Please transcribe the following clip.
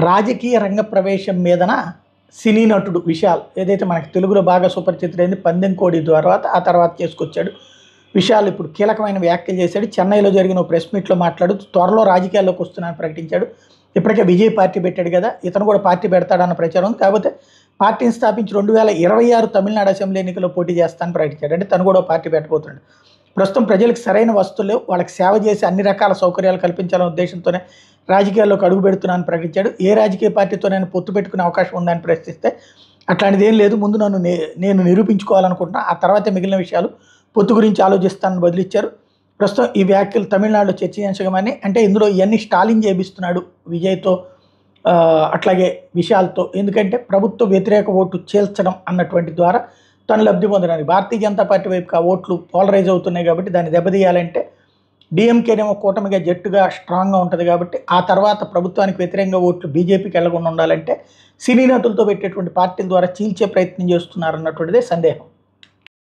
రాజకీయ రంగ ప్రవేశం మీదన సినీ నటుడు విశాల్ ఏదైతే మనకి తెలుగులో బాగా సుపరిచితుడైంది పందెం కోడి తర్వాత ఆ తర్వాత చేసుకొచ్చాడు. విశాల్ ఇప్పుడు కీలకమైన వ్యాఖ్యలు చేశాడు. చెన్నైలో జరిగిన ప్రెస్ మీట్లో మాట్లాడుతూ త్వరలో రాజకీయాల్లోకి వస్తున్నానని ప్రకటించాడు. ఇప్పటికే విజయ్ పార్టీ పెట్టాడు కదా, ఇతను కూడా పార్టీ పెడతాడన్న ప్రచారం ఉంది. కాకపోతే పార్టీని స్థాపించి 2026 తమిళనాడు అసెంబ్లీ ఎన్నికల్లో పోటీ చేస్తానని ప్రకటించాడు. అంటే తను కూడా పార్టీ పెట్టబోతున్నాడు. ప్రస్తుతం ప్రజలకు సరైన వస్తువులు వాళ్ళకి సేవ చేసి అన్ని రకాల సౌకర్యాలు కల్పించాలనే ఉద్దేశంతోనే రాజకీయాల్లోకి అడుగు పెడుతున్నానని ప్రకటించాడు. ఏ రాజకీయ పార్టీతో నేను పొత్తు పెట్టుకునే అవకాశం ఉందని ప్రశ్నిస్తే అట్లాంటిది ఏం లేదు, ముందు నేను నిరూపించుకోవాలనుకుంటున్నా, ఆ తర్వాత మిగిలిన విషయాలు పొత్తు గురించి ఆలోచిస్తానని బదిలిచ్చారు. ప్రస్తుతం ఈ వ్యాఖ్యలు తమిళనాడులో చర్చనీయాంశమని, అంటే ఇందులో ఇవన్నీ స్టాలిన్ చేపిస్తున్నాడు విజయ్తో అట్లాగే విశాల్తో. ఎందుకంటే ప్రభుత్వ వ్యతిరేక ఓటు చేల్చడం అన్నటువంటి ద్వారా తను లబ్ధి పొందడానికి భారతీయ జనతా పార్టీ వైపుకి ఆ ఓట్లు పోలరైజ్ అవుతున్నాయి కాబట్టి దాన్ని దెబ్బతీయాలంటే డిఎంకేనేమో కూటమిగా జట్టుగా స్ట్రాంగ్గా ఉంటుంది కాబట్టి ఆ తర్వాత ప్రభుత్వానికి వ్యతిరేకంగా ఓట్లు బీజేపీకి వెళ్లకుండా ఉండాలంటే సినీ నటులతో పెట్టేటువంటి పార్టీల ద్వారా చీల్చే ప్రయత్నం చేస్తున్నారన్నటువంటిదే సందేహం.